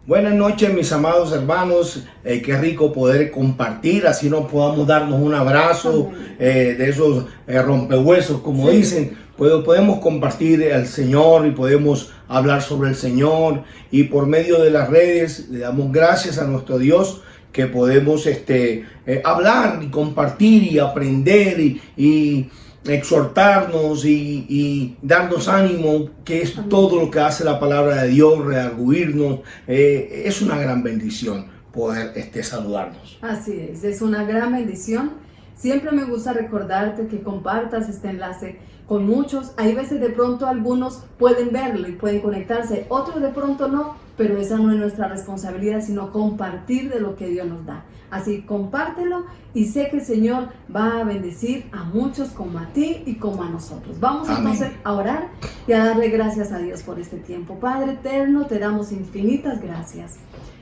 Buenas noches, mis amados hermanos. Qué rico poder compartir, así nos podamos darnos un abrazo de esos rompehuesos, como dicen. Podemos compartir al Señor y podemos hablar sobre el Señor. Y por medio de las redes le damos gracias a nuestro Dios que podemos hablar y compartir y aprender y exhortarnos y darnos ánimo, que es todo lo que hace la palabra de Dios, redarguirnos. Es una gran bendición poder saludarnos. Así es una gran bendición. Siempre me gusta recordarte que compartas este enlace con muchos. Hay veces de pronto algunos pueden verlo y pueden conectarse, otros de pronto no, pero esa no es nuestra responsabilidad, sino compartir de lo que Dios nos da. Así compártelo y sé que el Señor va a bendecir a muchos como a ti y como a nosotros. Vamos entonces a orar y a darle gracias a Dios por este tiempo. Padre eterno, te damos infinitas gracias.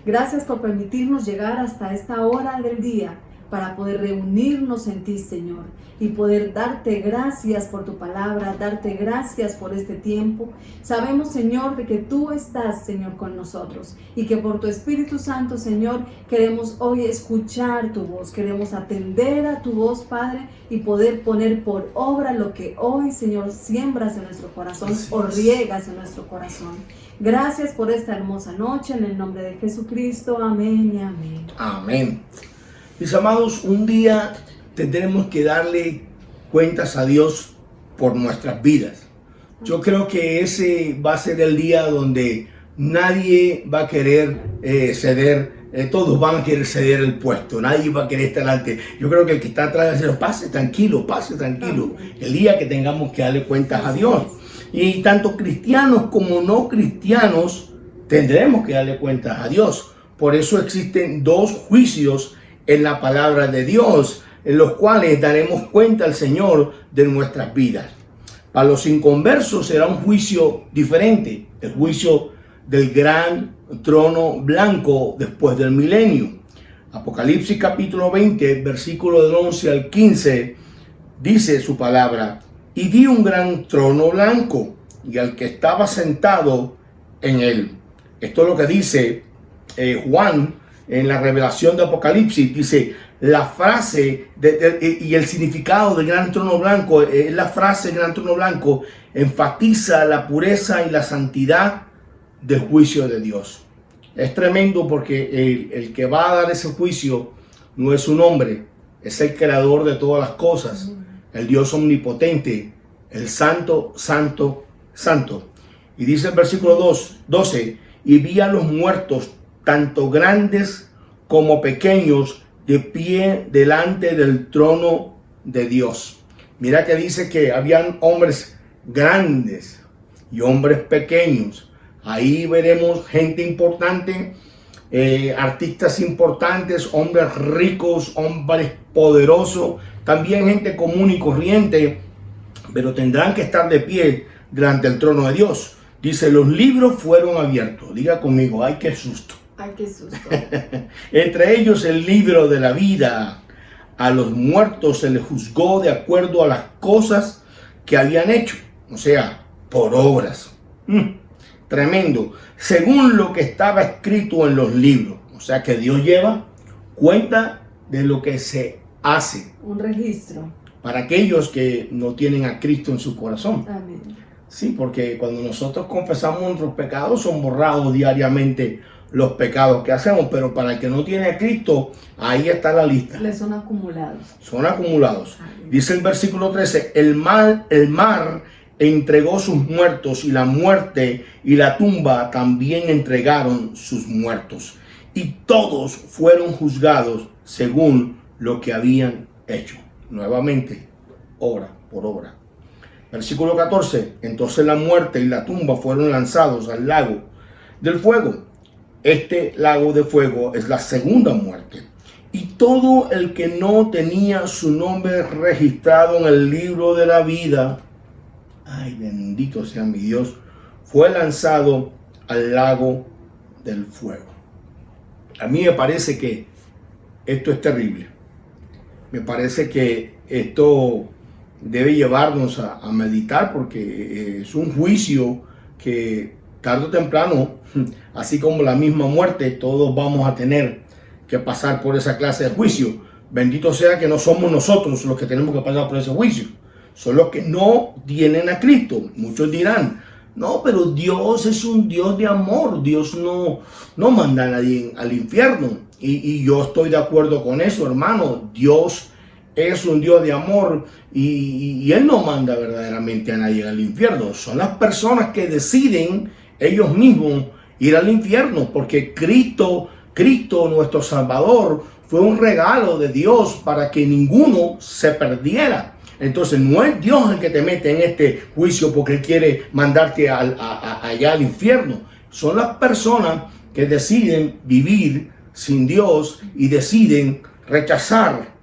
Gracias por permitirnos llegar hasta esta hora del día para poder reunirnos en ti, Señor, y poder darte gracias por tu palabra, darte gracias por este tiempo. Sabemos, Señor, de que tú estás, Señor, con nosotros y que por tu Espíritu Santo, Señor, queremos hoy escuchar tu voz, queremos atender a tu voz, Padre, y poder poner por obra lo que hoy, Señor, siembras en nuestro corazón o riegas en nuestro corazón. Gracias por esta hermosa noche, en el nombre de Jesucristo. Amén y amén. Amén. Mis amados, un día tendremos que darle cuentas a Dios por nuestras vidas. Yo creo que ese va a ser el día donde nadie va a querer ceder, todos van a querer ceder el puesto, nadie va a querer estar delante. Yo creo que el que está atrás va a decir, pase tranquilo, el día que tengamos que darle cuentas a Dios. Y tanto cristianos como no cristianos tendremos que darle cuentas a Dios. Por eso existen dos juicios en la palabra de Dios, en los cuales daremos cuenta al Señor de nuestras vidas. Para los inconversos será un juicio diferente, el juicio del gran trono blanco después del milenio. Apocalipsis capítulo 20, versículo del 11 al 15, dice su palabra: y vi un gran trono blanco y al que estaba sentado en él. Esto es lo que dice Juan en la revelación de Apocalipsis. Dice la frase y el significado del gran trono blanco. La frase gran trono blanco enfatiza la pureza y la santidad del juicio de Dios. Es tremendo porque el que va a dar ese juicio no es un hombre, es el creador de todas las cosas, el Dios omnipotente, el santo, santo, santo. Y dice el versículo 12, y vi a los muertos, tanto grandes como pequeños, de pie delante del trono de Dios. Mira que dice que habían hombres grandes y hombres pequeños. Ahí veremos gente importante, artistas importantes, hombres ricos, hombres poderosos, también gente común y corriente, pero tendrán que estar de pie delante del trono de Dios. Dice, los libros fueron abiertos. Diga conmigo, ¡ay, qué susto! ¡Ay, qué susto! Entre ellos el libro de la vida. A los muertos se les juzgó de acuerdo a las cosas que habían hecho, o sea, por obras. Tremendo. Según lo que estaba escrito en los libros. O sea que Dios lleva cuenta de lo que se hace. Un registro. Para aquellos que no tienen a Cristo en su corazón. Amén. Sí, porque cuando nosotros confesamos nuestros pecados son borrados diariamente los pecados que hacemos, pero para el que no tiene a Cristo, ahí está la lista. Le son acumulados. Son acumulados. Amén. Dice el versículo 13, el mar entregó sus muertos y la muerte y la tumba también entregaron sus muertos. Y todos fueron juzgados según lo que habían hecho. Nuevamente, obra por obra. Versículo 14, entonces la muerte y la tumba fueron lanzados al lago del fuego. Este lago de fuego es la segunda muerte. Y todo el que no tenía su nombre registrado en el libro de la vida, ay, bendito sea mi Dios, fue lanzado al lago del fuego. A mí me parece que esto es terrible. Me parece que esto debe llevarnos a meditar, porque es un juicio que tarde o temprano, así como la misma muerte, todos vamos a tener que pasar por esa clase de juicio. Bendito sea que no somos nosotros los que tenemos que pasar por ese juicio. Son los que no tienen a Cristo. Muchos dirán, no, pero Dios es un Dios de amor. Dios no manda a nadie al infierno. Y yo estoy de acuerdo con eso, hermano. Dios es un Dios de amor y Él no manda verdaderamente a nadie al infierno. Son las personas que deciden ellos mismos ir al infierno, porque Cristo, nuestro Salvador, fue un regalo de Dios para que ninguno se perdiera. Entonces no es Dios el que te mete en este juicio porque Él quiere mandarte allá al infierno. Son las personas que deciden vivir sin Dios y deciden rechazar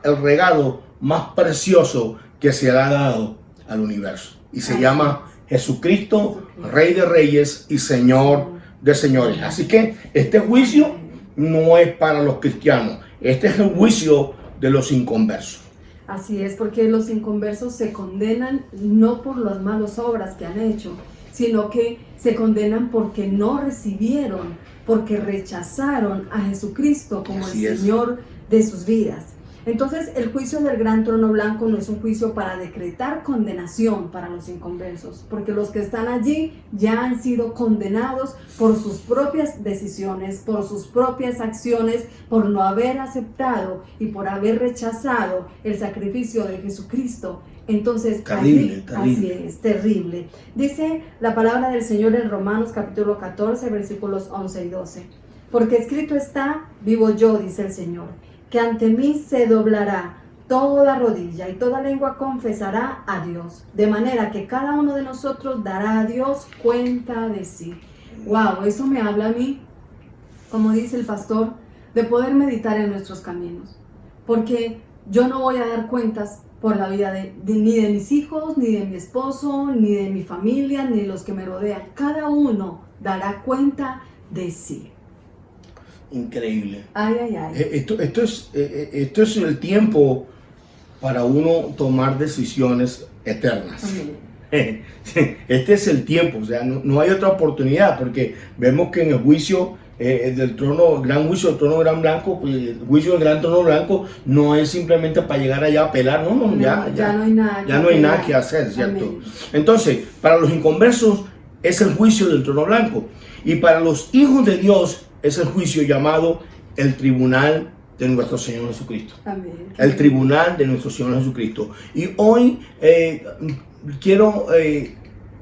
el regalo más precioso que se le ha dado al universo. Y se llama Jesucristo, Rey de Reyes y Señor de Señores. Así que este juicio no es para los cristianos. Este es el juicio de los inconversos. Así es, porque los inconversos se condenan no por las malas obras que han hecho, sino que se condenan porque no recibieron, porque rechazaron a Jesucristo como el Señor de sus vidas. Entonces, el juicio del gran trono blanco no es un juicio para decretar condenación para los inconversos, porque los que están allí ya han sido condenados por sus propias decisiones, por sus propias acciones, por no haber aceptado y por haber rechazado el sacrificio de Jesucristo. Entonces, terrible. Así es, terrible. Dice la palabra del Señor en Romanos capítulo 14, versículos 11 y 12. Porque escrito está, vivo yo, dice el Señor, que ante mí se doblará toda rodilla y toda lengua confesará a Dios, de manera que cada uno de nosotros dará a Dios cuenta de sí. Wow, eso me habla a mí, como dice el pastor, de poder meditar en nuestros caminos, porque yo no voy a dar cuentas por la vida ni de mis hijos, ni de mi esposo, ni de mi familia, ni de los que me rodean. Cada uno dará cuenta de sí. Increíble. Ay, ay, ay. Esto es el tiempo para uno tomar decisiones eternas. Este es el tiempo, o sea, no hay otra oportunidad, porque vemos que en el juicio del trono, el gran juicio del trono gran blanco, pues, el juicio del gran trono blanco no es simplemente para llegar allá a pelar, ya no hay nada que hacer, ¿cierto? Amén. Entonces, para los inconversos es el juicio del trono blanco, y para los hijos de Dios es el juicio llamado el tribunal de nuestro Señor Jesucristo. Amén. El tribunal de nuestro Señor Jesucristo. Y hoy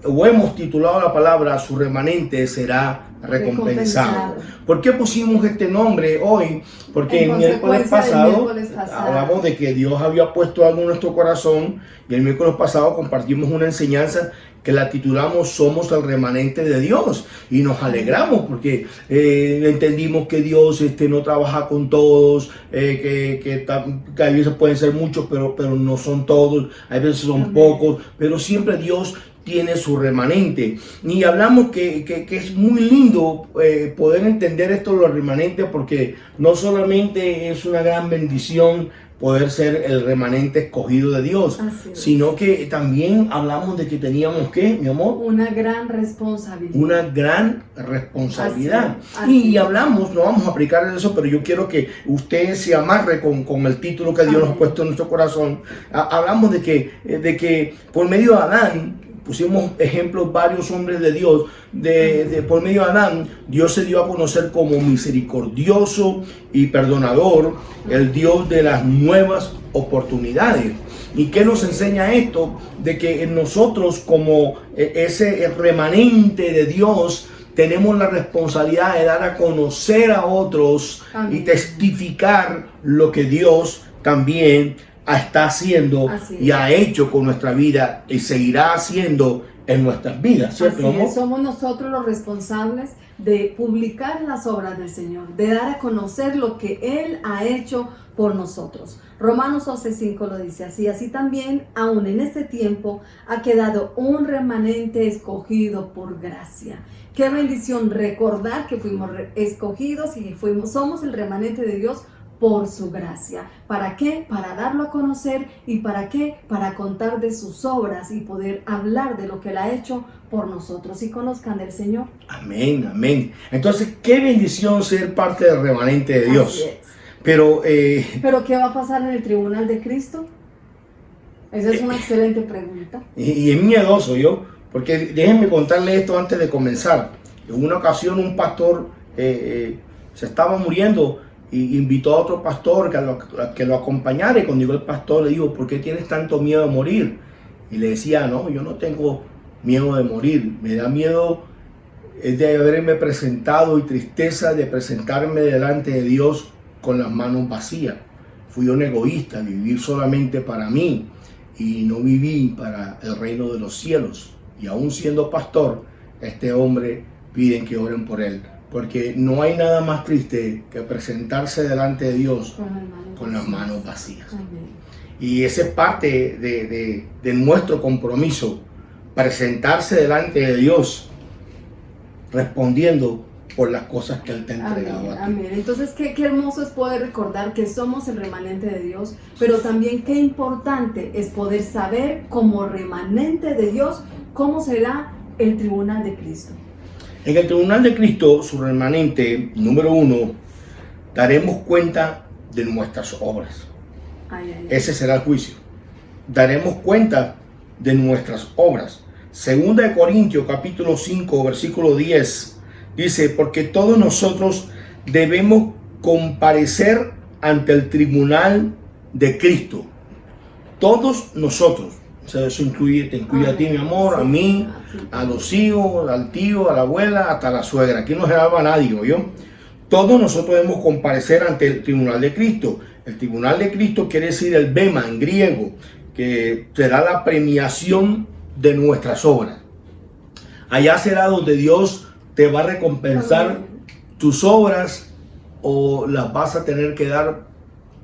hemos titulado la palabra "Su remanente será recompensado". ¿Por qué pusimos este nombre hoy? Porque el miércoles pasado hablamos de que Dios había puesto algo en nuestro corazón, y el miércoles pasado compartimos una enseñanza que la titulamos "Somos el remanente de Dios", y nos alegramos porque entendimos que Dios no trabaja con todos, que a veces pueden ser muchos, pero no son todos, a veces son pocos, pero siempre Dios tiene su remanente. Y hablamos que es muy lindo poder entender esto de los remanentes, porque no solamente es una gran bendición poder ser el remanente escogido de Dios, sino que también hablamos de que teníamos, ¿qué, mi amor? Una gran responsabilidad. Una gran responsabilidad. Y hablamos, no vamos a aplicar eso, pero yo quiero que usted se amarre con el título que Dios nos ha puesto en nuestro corazón. Hablamos de que por medio de Adán, pusimos ejemplos, varios hombres de Dios, por medio de Adán, Dios se dio a conocer como misericordioso y perdonador, el Dios de las nuevas oportunidades. ¿Y qué nos enseña esto? De que nosotros, como ese remanente de Dios, tenemos la responsabilidad de dar a conocer a otros y testificar lo que Dios también está haciendo y ha hecho con nuestra vida y seguirá haciendo en nuestras vidas, ¿cierto, amor? Somos nosotros los responsables de publicar las obras del Señor, de dar a conocer lo que Él ha hecho por nosotros. Romanos 11:5 lo dice así también, aún en este tiempo, ha quedado un remanente escogido por gracia. Qué bendición recordar que fuimos escogidos y que somos el remanente de Dios por su gracia. ¿Para qué? Para darlo a conocer. ¿Y para qué? Para contar de sus obras y poder hablar de lo que Él ha hecho por nosotros y conozcan del Señor. Amén, amén. Entonces, qué bendición ser parte del remanente de Dios. Así es. Pero, ¿Pero qué va a pasar en el tribunal de Cristo? Esa es una excelente pregunta. y es miedoso yo, porque déjenme contarle esto antes de comenzar. En una ocasión un pastor se estaba muriendo y invitó a otro pastor que lo acompañara, y cuando llegó el pastor le dijo: ¿por qué tienes tanto miedo de morir? Y le decía: no, yo no tengo miedo de morir, me da miedo de haberme presentado y tristeza de presentarme delante de Dios con las manos vacías. Fui un egoísta, viví solamente para mí y no viví para el reino de los cielos. Y aún siendo pastor, este hombre piden que oren por él, porque no hay nada más triste que presentarse delante de Dios con las manos vacías. Amén. Y esa es parte de nuestro compromiso, presentarse delante de Dios respondiendo por las cosas que Él te ha entregado a ti. Amén. Entonces, qué hermoso es poder recordar que somos el remanente de Dios, pero también qué importante es poder saber como remanente de Dios cómo será el tribunal de Cristo. En el tribunal de Cristo, su remanente, número 1, daremos cuenta de nuestras obras. Ese será el juicio. Daremos cuenta de nuestras obras. Segunda de Corintios, capítulo 5, versículo 10, dice: porque todos nosotros debemos comparecer ante el tribunal de Cristo. Todos nosotros. O sea, eso te incluye a ti, mi amor, a mí, a los hijos, al tío, a la abuela, hasta la suegra. Aquí no se llama a nadie, ¿oyó? Todos nosotros debemos comparecer ante el tribunal de Cristo. El tribunal de Cristo quiere decir el bema en griego, que será la premiación de nuestras obras. Allá será donde Dios te va a recompensar tus obras, o las vas a tener que dar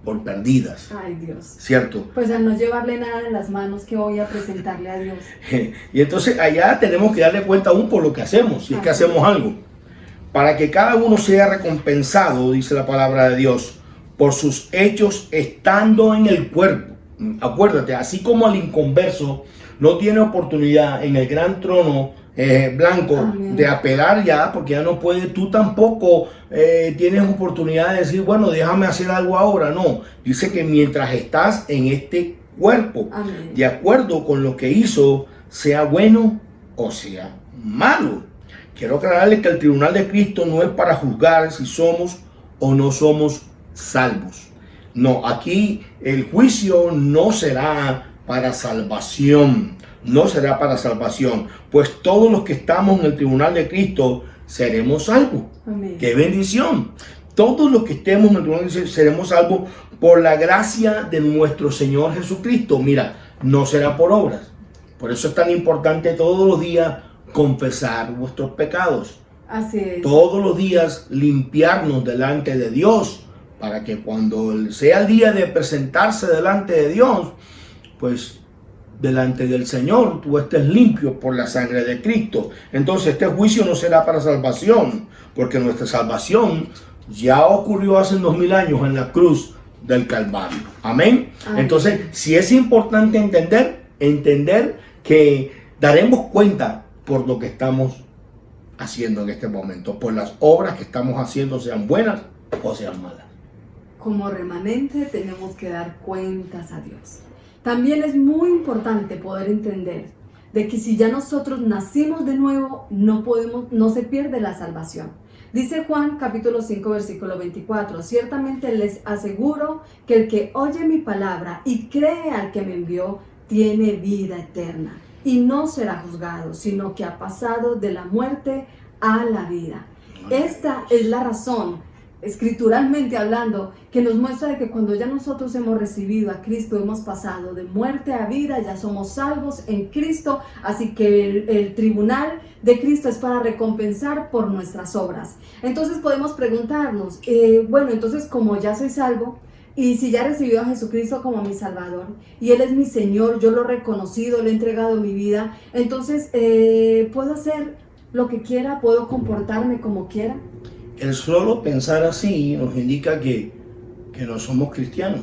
por perdidas. Ay, Dios. ¿Cierto? Pues al no llevarle nada en las manos, que voy a presentarle a Dios. Y entonces allá tenemos que darle cuenta aún por lo que hacemos, si es que hacemos algo. Para que cada uno sea recompensado, dice la palabra de Dios, por sus hechos estando en el cuerpo. Acuérdate, así como el inconverso no tiene oportunidad en el gran trono blanco, amén, de apelar ya, porque ya no puede, tú tampoco tienes oportunidad de decir: bueno, déjame hacer algo ahora. No, dice que mientras estás en este cuerpo, amén, de acuerdo con lo que hizo, sea bueno o sea malo. Quiero aclararle que el tribunal de Cristo no es para juzgar si somos o no somos salvos. No, aquí el juicio no será para salvación. No será para salvación, pues todos los que estamos en el tribunal de Cristo seremos salvos. Amén. ¡Qué bendición! Todos los que estemos en el tribunal de Cristo seremos salvos por la gracia de nuestro Señor Jesucristo. Mira, no será por obras. Por eso es tan importante todos los días confesar vuestros pecados. Así es. Todos los días limpiarnos delante de Dios, para que cuando sea el día de presentarse delante de Dios, pues delante del Señor tú estés limpio por la sangre de Cristo. Entonces este juicio no será para salvación, porque nuestra salvación ya ocurrió hace 2000 años en la cruz del Calvario. Amén. Amén. Entonces, si es importante entender que daremos cuenta por lo que estamos haciendo en este momento, por las obras que estamos haciendo, sean buenas o sean malas. Como remanente tenemos que dar cuentas a Dios. También es muy importante poder entender de que si ya nosotros nacimos de nuevo, no se pierde la salvación. Dice Juan capítulo 5 versículo 24: ciertamente les aseguro que el que oye mi palabra y cree al que me envió tiene vida eterna y no será juzgado, sino que ha pasado de la muerte a la vida. Esta es la razón, escrituralmente hablando, que nos muestra de que cuando ya nosotros hemos recibido a Cristo, hemos pasado de muerte a vida, ya somos salvos en Cristo. Así que el tribunal de Cristo es para recompensar por nuestras obras. Entonces podemos preguntarnos, bueno, entonces como ya soy salvo, y si ya he recibido a Jesucristo como mi Salvador, y Él es mi Señor, yo lo he reconocido, le he entregado mi vida, entonces ¿puedo hacer lo que quiera? ¿Puedo comportarme como quiera? El solo pensar así nos indica que que no somos cristianos,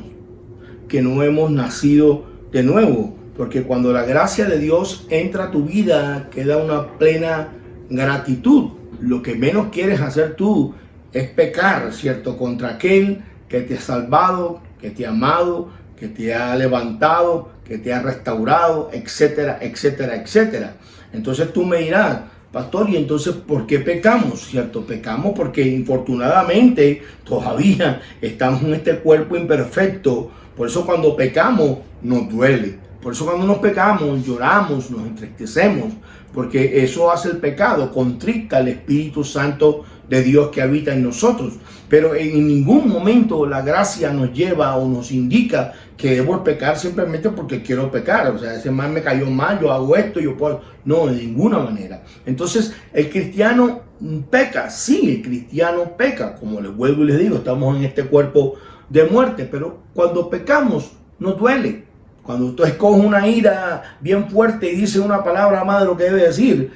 que no hemos nacido de nuevo, porque cuando la gracia de Dios entra a tu vida, queda una plena gratitud. Lo que menos quieres hacer tú es pecar, ¿cierto?, contra aquel que te ha salvado, que te ha amado, que te ha levantado, que te ha restaurado, etcétera, etcétera, etcétera. Entonces tú me dirás, pastor, ¿y entonces por qué pecamos? ¿Cierto? Pecamos porque infortunadamente todavía estamos en este cuerpo imperfecto. Por eso cuando pecamos nos duele. Por eso cuando nos pecamos lloramos, nos entristecemos. Porque eso hace el pecado, contricta el Espíritu Santo de Dios que habita en nosotros. Pero en ningún momento la gracia nos lleva o nos indica que debo pecar simplemente porque quiero pecar. O sea, ese mal me cayó mal, yo hago esto, yo puedo. No, de ninguna manera. Entonces, el cristiano peca. Sí, el cristiano peca. Como les vuelvo y les digo, estamos en este cuerpo de muerte. Pero cuando pecamos, nos duele. Cuando usted escoge una ira bien fuerte y dice una palabra más de lo que debe decir,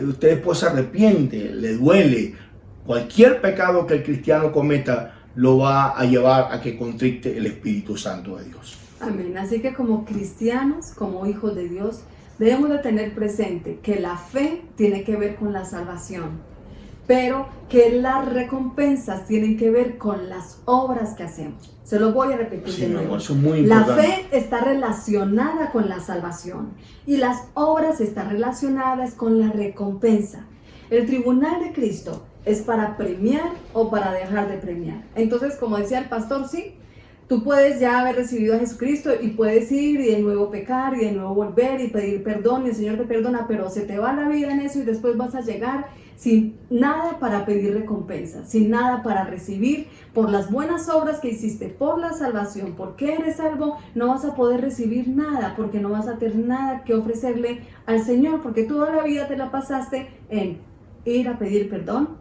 usted después se arrepiente, le duele. Cualquier pecado que el cristiano cometa lo va a llevar a que contrite el Espíritu Santo de Dios. Amén. Así que como cristianos, como hijos de Dios, debemos de tener presente que la fe tiene que ver con la salvación, pero que las recompensas tienen que ver con las obras que hacemos. Se lo voy a repetir de nuevo. Eso es muy la importante. fe está relacionada con la salvación y las obras están relacionadas con la recompensa. El tribunal de Cristo es para premiar o para dejar de premiar. Entonces, como decía el pastor, sí, tú puedes ya haber recibido a Jesucristo y puedes ir y de nuevo pecar y de nuevo volver y pedir perdón y el Señor te perdona, pero se te va la vida en eso y después vas a llegar sin nada para pedir recompensa, sin nada para recibir por las buenas obras que hiciste, por la salvación, porque eres salvo, no vas a poder recibir nada, porque no vas a tener nada que ofrecerle al Señor, porque toda la vida te la pasaste en ir a pedir perdón,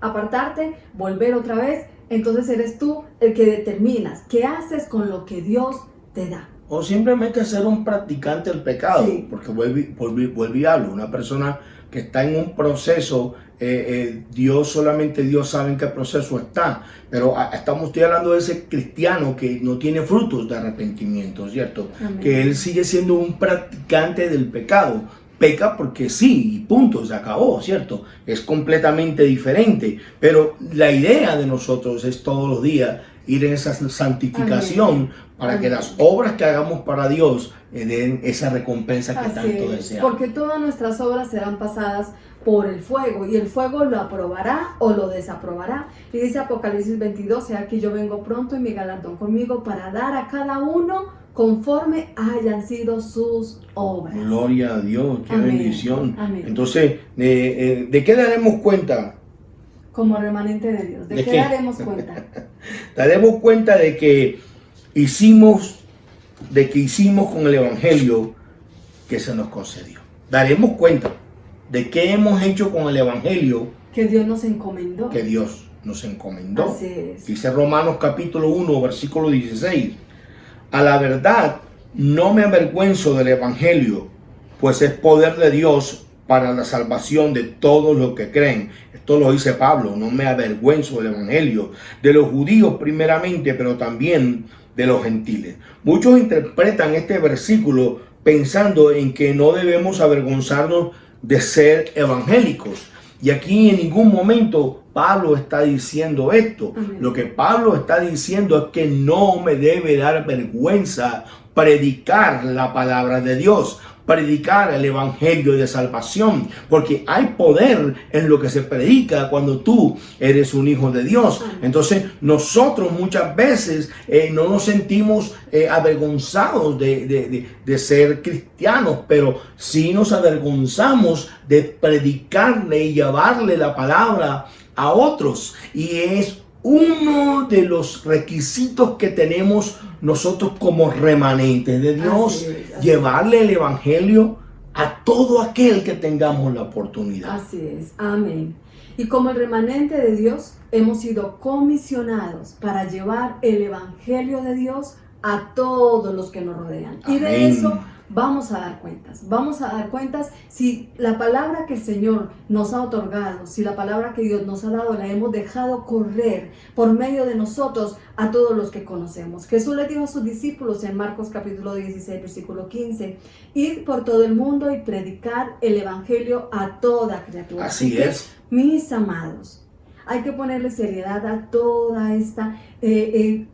apartarte, volver otra vez. Entonces eres tú el que determinas qué haces con lo que Dios te da. O simplemente ser un practicante del pecado, Sí. porque vuelvo y hablo, una persona que está en un proceso, solamente Dios sabe en qué proceso está, pero estoy hablando de ese cristiano que no tiene frutos de arrepentimiento, ¿cierto? Amén. Que él sigue siendo un practicante del pecado. Peca porque sí, y punto, se acabó, ¿cierto? Es completamente diferente, pero la idea de nosotros es todos los días ir en esa santificación. Amén. Para Amén. Que las obras que hagamos para Dios den esa recompensa que Así tanto es, deseamos. porque todas nuestras obras serán pasadas por el fuego y el fuego lo aprobará o lo desaprobará. Y dice Apocalipsis 22, aquí yo vengo pronto y mi galardón conmigo para dar a cada uno conforme hayan sido sus obras. Gloria a Dios, qué Amén. Bendición. Amén. Entonces, ¿de qué daremos cuenta? Como remanente de Dios, ¿de qué qué? daremos cuenta? Daremos cuenta de que hicimos con el Evangelio que se nos concedió. Daremos cuenta de qué hemos hecho con el Evangelio que Dios nos encomendó. Que Dios nos encomendó. Así es. Dice Romanos capítulo 1, versículo 16. A la verdad, no me avergüenzo del Evangelio, pues es poder de Dios para la salvación de todos los que creen. Esto lo dice Pablo, no me avergüenzo del Evangelio, de los judíos primeramente, pero también de los gentiles. Muchos interpretan este versículo pensando en que no debemos avergonzarnos de ser evangélicos. Y aquí en ningún momento Pablo está diciendo esto. Amén. Lo que Pablo está diciendo es que no me debe dar vergüenza predicar la palabra de Dios, predicar el evangelio de salvación, porque hay poder en lo que se predica cuando tú eres un hijo de Dios. Entonces nosotros muchas veces no nos sentimos avergonzados de ser cristianos, pero sí nos avergonzamos de predicarle y llevarle la palabra a otros, y es uno de los requisitos que tenemos nosotros como remanentes de Dios, así es. Llevarle el evangelio a todo aquel que tengamos la oportunidad. Así es, amén. Y como el remanente de Dios, hemos sido comisionados para llevar el evangelio de Dios a todos los que nos rodean. Amén. Y de eso vamos a dar cuentas si la palabra que el Señor nos ha otorgado, si la palabra que Dios nos ha dado, la hemos dejado correr por medio de nosotros a todos los que conocemos. Jesús le dijo a sus discípulos en Marcos capítulo 16, versículo 15, id por todo el mundo y predicar el evangelio a toda criatura. Así es. Mis amados, hay que ponerle seriedad a toda esta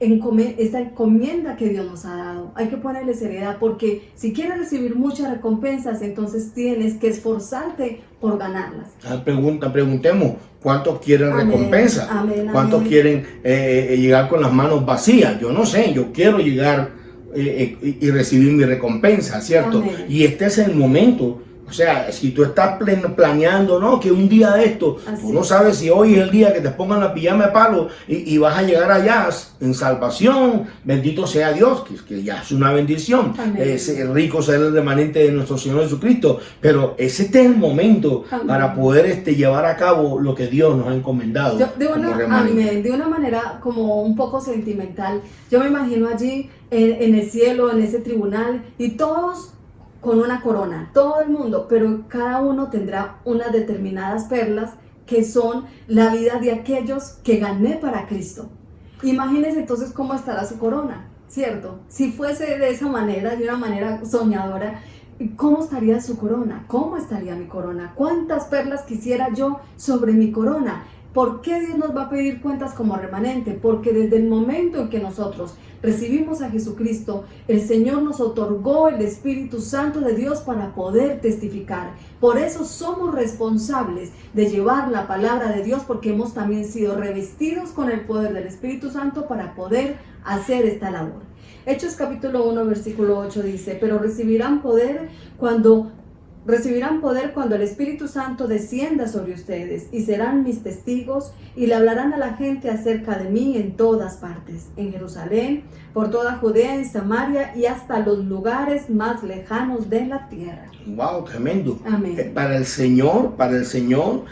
encomienda que Dios nos ha dado. Hay que ponerle seriedad porque si quieres recibir muchas recompensas, entonces tienes que esforzarte por ganarlas. Preguntemos, ¿cuántos quieren recompensa? Amén, ¿Cuántos quieren llegar con las manos vacías? Yo no sé, yo quiero llegar y recibir mi recompensa, ¿cierto? Amén. Y este es el momento. O sea, si tú estás planeando, ¿no? Que un día de esto, tú no sabes si hoy es el día que te pongan la pijama de palo y vas a llegar allá en salvación. Bendito sea Dios, que ya es una bendición. Es rico ser el remanente de nuestro Señor Jesucristo. Pero este es el momento para poder llevar a cabo lo que Dios nos ha encomendado. De una manera como un poco sentimental, yo me imagino allí en el cielo, en ese tribunal, y todos con una corona, todo el mundo, pero cada uno tendrá unas determinadas perlas que son la vida de aquellos que gané para Cristo. Imagínense entonces cómo estará su corona, ¿cierto? Si fuese de esa manera, de una manera soñadora, ¿cómo estaría su corona? ¿Cómo estaría mi corona? ¿Cuántas perlas quisiera yo sobre mi corona? ¿Por qué Dios nos va a pedir cuentas como remanente? Porque desde el momento en que nosotros recibimos a Jesucristo, el Señor nos otorgó el Espíritu Santo de Dios para poder testificar. Por eso somos responsables de llevar la palabra de Dios, porque hemos también sido revestidos con el poder del Espíritu Santo para poder hacer esta labor. Hechos capítulo 1, versículo 8 dice, pero recibirán poder cuando el Espíritu Santo descienda sobre ustedes y serán mis testigos y le hablarán a la gente acerca de mí en todas partes, en Jerusalén, por toda Judea, en Samaria y hasta los lugares más lejanos de la tierra. Wow, tremendo. Amén. Para el Señor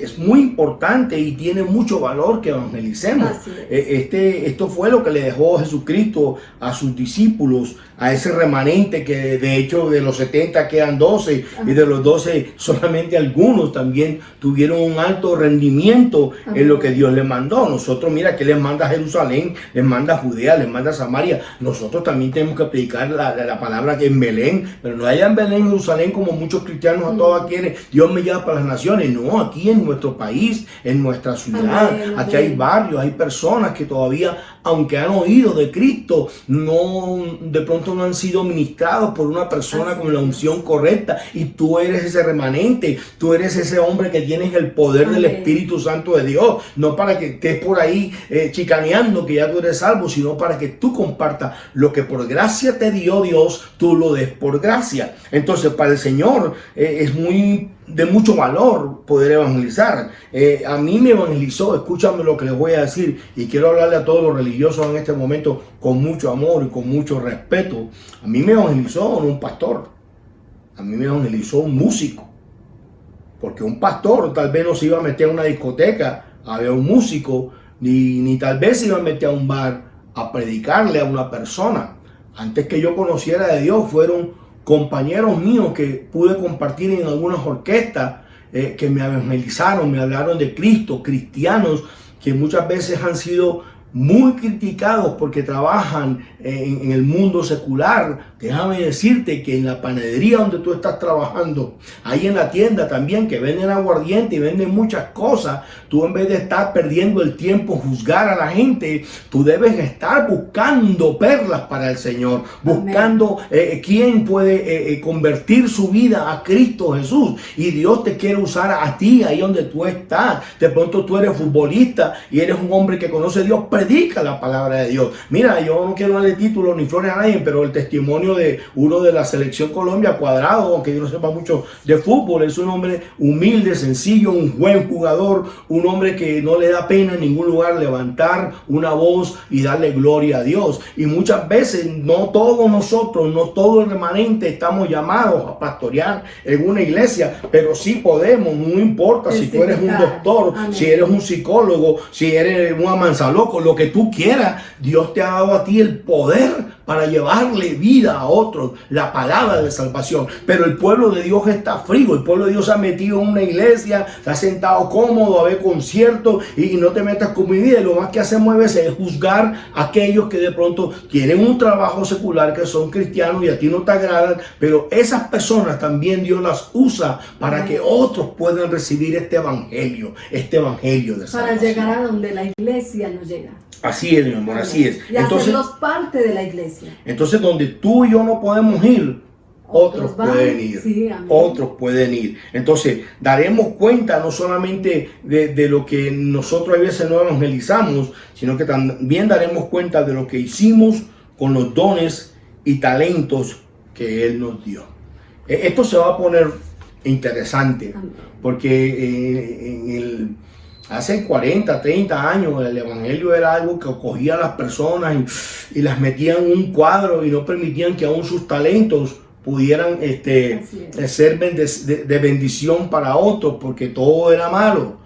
es muy importante y tiene mucho valor que evangelicemos. Esto fue lo que le dejó Jesucristo a sus discípulos, a ese remanente que de hecho de los 70 quedan 12 y de los 12 solamente algunos también tuvieron un alto rendimiento en lo que Dios les mandó. Nosotros, mira, que les manda a Jerusalén, les manda a Judea, les manda a Samaria. Nosotros también tenemos que predicar la palabra que en Belén, pero no allá en Belén, Jerusalén, como muchos cristianos a todas quieren, Dios me lleva para las naciones. No, aquí en nuestro país, en nuestra ciudad, aquí hay barrios, hay personas que todavía, aunque han oído de Cristo, de pronto no han sido ministrados por una persona con la unción correcta, y tú eres ese remanente, tú eres ese hombre que tienes el poder del Espíritu Santo de Dios, no para que estés por ahí chicaneando que ya tú eres salvo, sino para que tú compartas lo que por gracia te dio Dios, tú lo des por gracia. Entonces para el Señor es de mucho valor poder evangelizar. A mí me evangelizó, escúchame lo que les voy a decir, y quiero hablarle a todos los religiosos en este momento con mucho amor y con mucho respeto. A mí me evangelizó no un pastor, a mí me evangelizó un músico, porque un pastor tal vez no se iba a meter a una discoteca a ver a un músico, ni tal vez se iba a meter a un bar a predicarle a una persona. Antes que yo conociera de Dios, fueron compañeros míos que pude compartir en algunas orquestas que me evangelizaron, me hablaron de Cristo, cristianos que muchas veces han sido muy criticados porque trabajan en el mundo secular. Déjame decirte que en la panadería donde tú estás trabajando, ahí en la tienda también, que venden aguardiente y venden muchas cosas, tú en vez de estar perdiendo el tiempo juzgar a la gente, tú debes estar buscando perlas para el Señor, buscando quién puede convertir su vida a Cristo Jesús. Y Dios te quiere usar a ti ahí donde tú estás. De pronto tú eres futbolista y eres un hombre que conoce a Dios, predica la palabra de Dios. Mira, yo no quiero darle título ni flores a nadie, pero el testimonio de uno de la selección Colombia, Cuadrado, aunque yo no sepa mucho de fútbol, es un hombre humilde, sencillo, un buen jugador, un hombre que no le da pena en ningún lugar levantar una voz y darle gloria a Dios. Y muchas veces no todos nosotros, no todo el remanente estamos llamados a pastorear en una iglesia, pero sí podemos, no importa si tú eres un doctor, si eres un psicólogo, si eres un amanzaloco, lo que tú quieras. Dios te ha dado a ti el poder para llevarle vida a otros, la palabra de salvación. Pero el pueblo de Dios está frío, el pueblo de Dios se ha metido en una iglesia, se ha sentado cómodo a ver conciertos y no te metas con mi vida. Y lo más que hacemos a veces es juzgar a aquellos que de pronto tienen un trabajo secular, que son cristianos y a ti no te agradan, pero esas personas también Dios las usa para que otros puedan recibir este evangelio de salvación. Para llegar a donde la iglesia no llega. Así es, mi amor, así es. Y hacerlos parte de la iglesia. Entonces, donde tú y yo no podemos ir, otros pueden ir. Sí, otros pueden ir. Entonces, daremos cuenta no solamente de lo que nosotros a veces no evangelizamos, sino que también daremos cuenta de lo que hicimos con los dones y talentos que Él nos dio. Esto se va a poner interesante, porque hace 40, 30 años el evangelio era algo que cogía a las personas y las metía en un cuadro y no permitían que aún sus talentos pudieran ser de bendición para otros, porque todo era malo,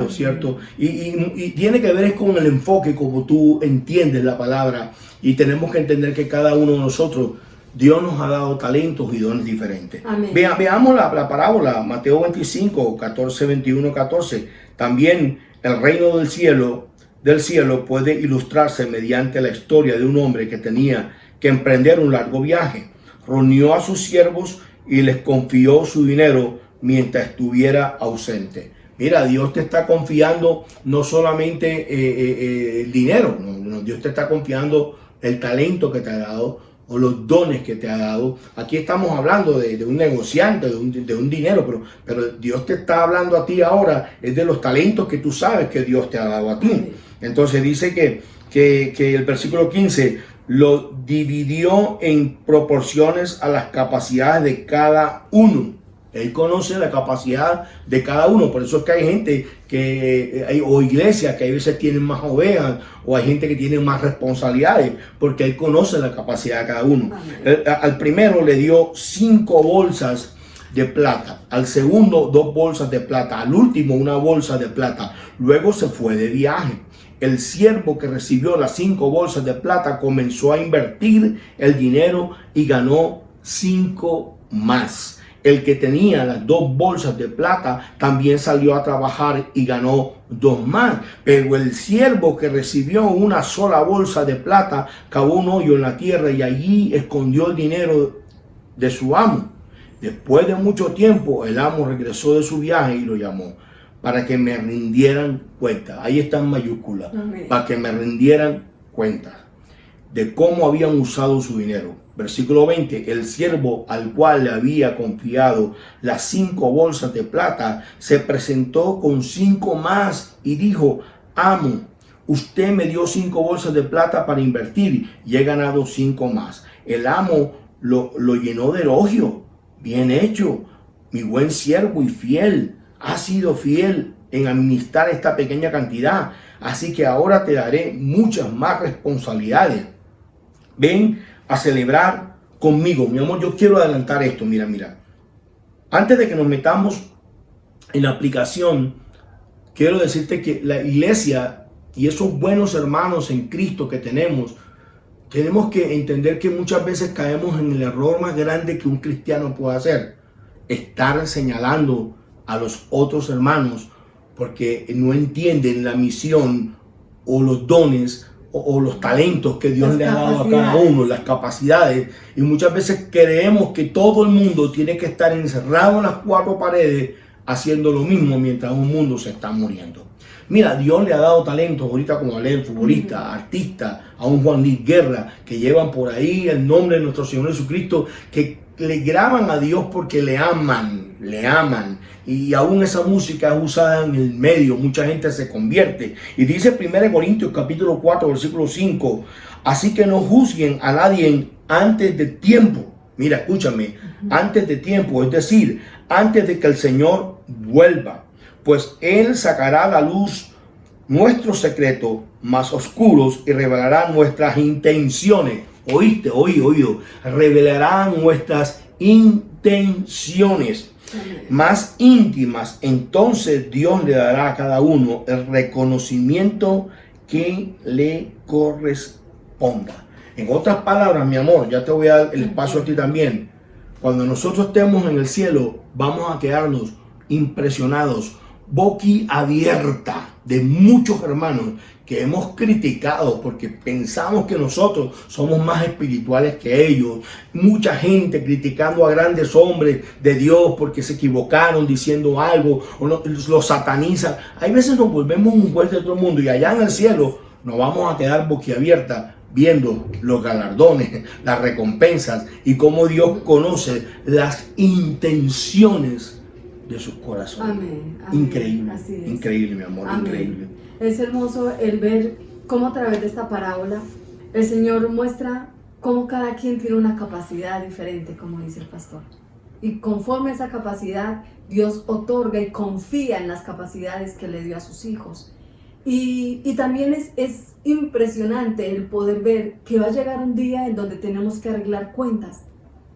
¿cierto? Y tiene que ver es con el enfoque, como tú entiendes la palabra, y tenemos que entender que cada uno de nosotros, Dios nos ha dado talentos y dones diferentes. Veamos la parábola, Mateo 25, 14, 21, 14. También el reino del cielo puede ilustrarse mediante la historia de un hombre que tenía que emprender un largo viaje. Reunió a sus siervos y les confió su dinero mientras estuviera ausente. Mira, Dios te está confiando no solamente el dinero, Dios te está confiando el talento que te ha dado, o los dones que te ha dado. Aquí estamos hablando de un negociante, de un dinero, pero Dios te está hablando a ti ahora, es de los talentos que tú sabes que Dios te ha dado a ti. Entonces dice que el versículo 15 lo dividió en proporciones a las capacidades de cada uno. Él conoce la capacidad de cada uno, por eso es que hay gente o iglesias que a veces tienen más ovejas, o hay gente que tiene más responsabilidades, porque Él conoce la capacidad de cada uno. Al primero le dio 5 bolsas de plata, al segundo 2 bolsas de plata, al último una bolsa de plata. Luego se fue de viaje. El siervo que recibió las 5 bolsas de plata comenzó a invertir el dinero y ganó 5 más. El que tenía las 2 bolsas de plata también salió a trabajar y ganó 2 más. Pero el siervo que recibió una sola bolsa de plata cavó un hoyo en la tierra y allí escondió el dinero de su amo. Después de mucho tiempo, el amo regresó de su viaje y lo llamó para que me rindieran cuenta. Ahí está en mayúscula. Para que me rindieran cuenta de cómo habían usado su dinero. Versículo 20, el siervo al cual le había confiado las 5 bolsas de plata se presentó con 5 más y dijo: amo, usted me dio 5 bolsas de plata para invertir y he ganado 5 más. El amo lo llenó de elogio. Bien hecho, mi buen siervo y fiel. Has sido fiel en administrar esta pequeña cantidad, así que ahora te daré muchas más responsabilidades. Ven a celebrar conmigo. Mi amor, yo quiero adelantar esto. Mira. Antes de que nos metamos en la aplicación, quiero decirte que la iglesia y esos buenos hermanos en Cristo que tenemos que entender que muchas veces caemos en el error más grande que un cristiano puede hacer: estar señalando a los otros hermanos porque no entienden la misión o los dones o los talentos que Dios le ha dado a cada uno, las capacidades. Y muchas veces creemos que todo el mundo tiene que estar encerrado en las 4 paredes haciendo lo mismo mientras un mundo se está muriendo. Mira, Dios le ha dado talentos, ahorita como hablé, el futbolista, artista, a un Juan Luis Guerra, que llevan por ahí el nombre de nuestro Señor Jesucristo, que le graban a Dios porque le aman. Y aún esa música es usada en el medio, mucha gente se convierte. Y dice 1 Corintios capítulo 4, versículo 5, así que no juzguen a nadie antes de tiempo. Mira, escúchame, antes de tiempo, es decir, antes de que el Señor vuelva, pues Él sacará a la luz nuestros secretos más oscuros y revelará nuestras intenciones. Oído, revelará nuestras intenciones más íntimas. Entonces Dios le dará a cada uno el reconocimiento que le corresponda. En otras palabras, mi amor, ya te voy a dar el espacio a ti también. Cuando nosotros estemos en el cielo, vamos a quedarnos impresionados, boquiabierta de muchos hermanos que hemos criticado porque pensamos que nosotros somos más espirituales que ellos. Mucha gente criticando a grandes hombres de Dios porque se equivocaron diciendo algo o no, los satanizan. Hay veces nos volvemos un juez de todo el mundo y allá en el cielo nos vamos a quedar boquiabierta viendo los galardones, las recompensas y cómo Dios conoce las intenciones de sus corazones. Amén, amén. Increíble, Así es. increíble, mi amor, Amén. increíble. Es hermoso el ver cómo a través de esta parábola el Señor muestra cómo cada quien tiene una capacidad diferente, como dice el pastor. Y conforme a esa capacidad, Dios otorga y confía en las capacidades que le dio a sus hijos. Y también es impresionante el poder ver que va a llegar un día en donde tenemos que arreglar cuentas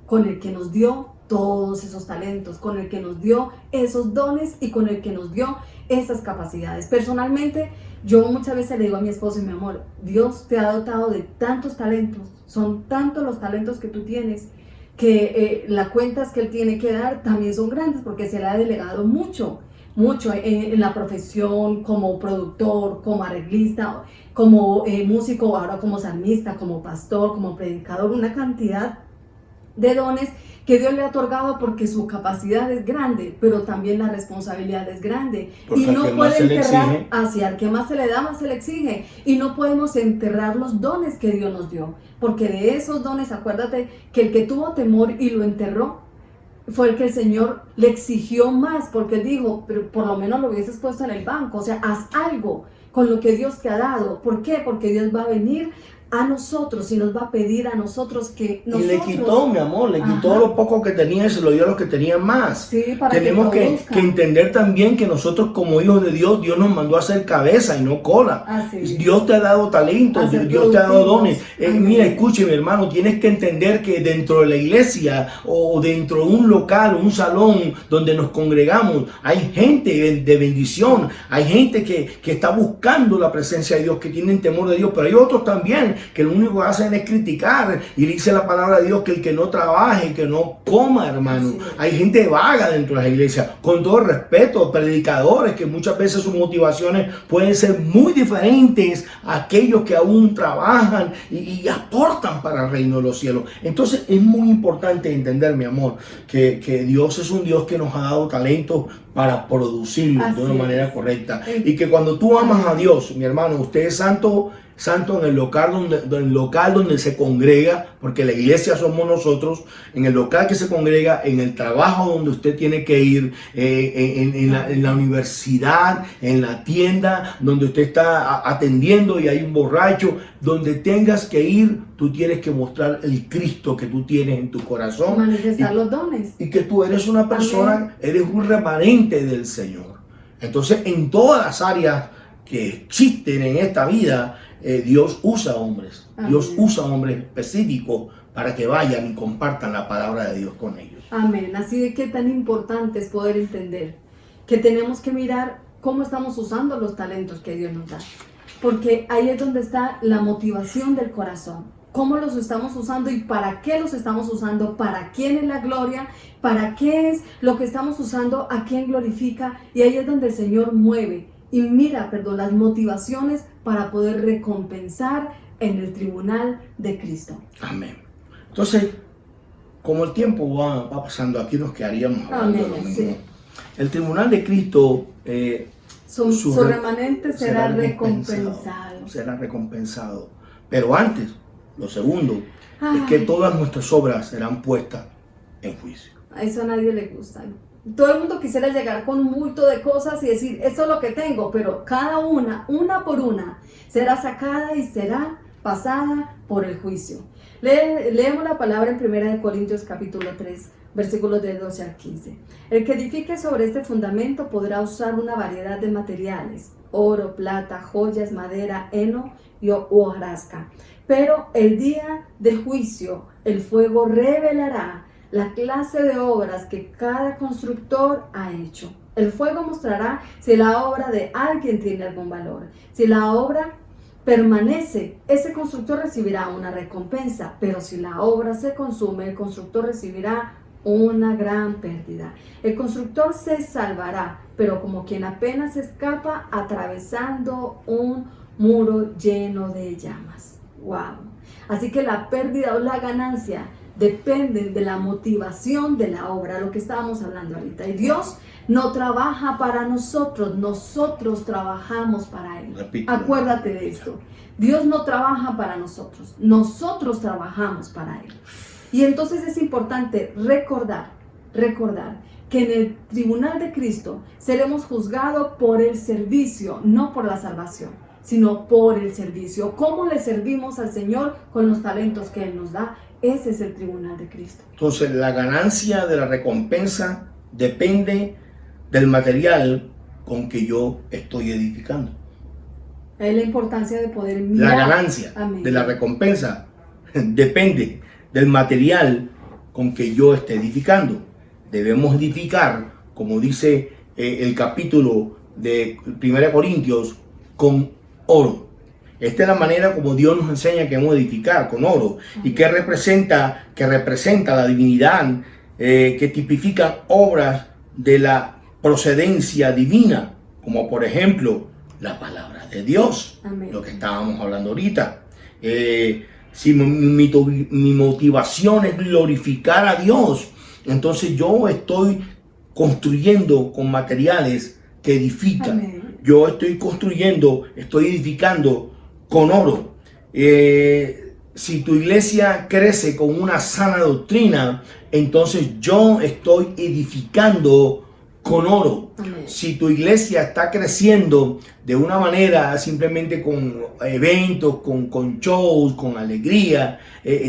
con el que nos dio todos esos talentos, con el que nos dio esos dones y con el que nos dio esas capacidades. Personalmente, yo muchas veces le digo a mi esposo, mi amor, Dios te ha dotado de tantos talentos, son tantos los talentos que tú tienes, que las cuentas que Él tiene que dar también son grandes porque se le ha delegado mucho en la profesión, como productor, como arreglista, como músico, ahora como salmista, como pastor, como predicador, una cantidad de dones que Dios le ha otorgado porque su capacidad es grande, pero también la responsabilidad es grande. Porque y no al que más puede se le enterrar exige, hacia el que más se le da, más se le exige. Y no podemos enterrar los dones que Dios nos dio, porque de esos dones, acuérdate que el que tuvo temor y lo enterró, fue el que el Señor le exigió más, porque Él dijo, pero por lo menos lo hubieses puesto en el banco, o sea, haz algo con lo que Dios te ha dado. ¿Por qué? Porque Dios va a venir a nosotros y nos va a pedir a nosotros que nosotros... Y le quitó, mi amor, le quitó lo poco que tenía y se lo dio a los que tenían más. Sí, para Tenemos que entender también que nosotros como hijos de Dios, Dios nos mandó a ser cabeza y no cola. Así Dios te ha dado talentos, Dios te ha dado dones. Mira, escuche, mi hermano, tienes que entender que dentro de la iglesia o dentro de un local, un salón donde nos congregamos, hay gente de bendición, hay gente que está buscando la presencia de Dios, que tienen temor de Dios, pero hay otros también que lo único que hacen es criticar, y dice la palabra de Dios que el que no trabaje, que no coma, hermano. Sí. Hay gente vaga dentro de las iglesias, con todo respeto, predicadores que muchas veces sus motivaciones pueden ser muy diferentes a aquellos que aún trabajan y aportan para el reino de los cielos. Entonces es muy importante entender, mi amor, que Dios es un Dios que nos ha dado talentos para producirlos de una manera correcta, y que cuando tú amas a Dios, mi hermano, usted es santo en el local donde se congrega, porque la iglesia somos nosotros, en el local que se congrega, en el trabajo donde usted tiene que ir, en la universidad, en la tienda donde usted está atendiendo y hay un borracho, donde tengas que ir, tú tienes que mostrar el Cristo que tú tienes en tu corazón. Manifestar los dones. Y que tú eres una persona, eres un remanente del Señor. Entonces, en todas las áreas que existen en esta vida, Dios usa hombres. Amén. Dios usa hombres específicos para que vayan y compartan la palabra de Dios con ellos. Amén. Así de que tan importante es poder entender que tenemos que mirar cómo estamos usando los talentos que Dios nos da. Porque ahí es donde está la motivación del corazón. Cómo los estamos usando y para qué los estamos usando, para quién es la gloria, para qué es lo que estamos usando, a quién glorifica. Y ahí es donde el Señor mueve y mira, las motivaciones para poder recompensar en el tribunal de Cristo. Amén. Entonces, como el tiempo va pasando, aquí nos quedaríamos hablando de lo mismo. Sí. El tribunal de Cristo, su remanente será recompensado. Será recompensado. Pero antes, lo segundo, es que todas nuestras obras serán puestas en juicio. A eso a nadie le gusta, ¿no? Todo el mundo quisiera llegar con un bulto de cosas y decir, esto es lo que tengo, pero cada una por una, será sacada y será pasada por el juicio. Leemos la palabra en 1 Corintios capítulo 3, versículos del 12 al 15. El que edifique sobre este fundamento podrá usar una variedad de materiales, oro, plata, joyas, madera, heno y hojarasca. Pero el día de juicio, el fuego revelará la clase de obras que cada constructor ha hecho. El fuego mostrará si la obra de alguien tiene algún valor. Si la obra permanece, ese constructor recibirá una recompensa, pero si la obra se consume, el constructor recibirá una gran pérdida. El constructor se salvará, pero como quien apenas escapa atravesando un muro lleno de llamas. ¡Wow! Así que la pérdida o la ganancia dependen de la motivación de la obra, lo que estábamos hablando ahorita. Y Dios no trabaja para nosotros, nosotros trabajamos para Él. Repito. Acuérdate de esto. Dios no trabaja para nosotros, nosotros trabajamos para Él. Y entonces es importante recordar que en el tribunal de Cristo seremos juzgados por el servicio, no por la salvación, sino por el servicio. ¿Cómo le servimos al Señor con los talentos que Él nos da? Ese es el tribunal de Cristo. Entonces, la ganancia de la recompensa depende del material con que yo estoy edificando. Es la importancia de poder mirar. La ganancia de la recompensa depende del material con que yo esté edificando. Debemos edificar, como dice el capítulo de 1 Corintios, con oro. Esta es la manera como Dios nos enseña que hemos de edificar, con oro. Y que representa la divinidad, que tipifica obras de la procedencia divina, como por ejemplo la palabra de Dios. Amén. Lo que estábamos hablando ahorita. Si mi motivación es glorificar a Dios, entonces yo estoy construyendo con materiales que edifican. Amén. Yo estoy estoy edificando con oro. Si tu iglesia crece con una sana doctrina, entonces yo estoy edificando con oro. Amén. Si tu iglesia está creciendo de una manera simplemente con eventos, con shows, con alegría,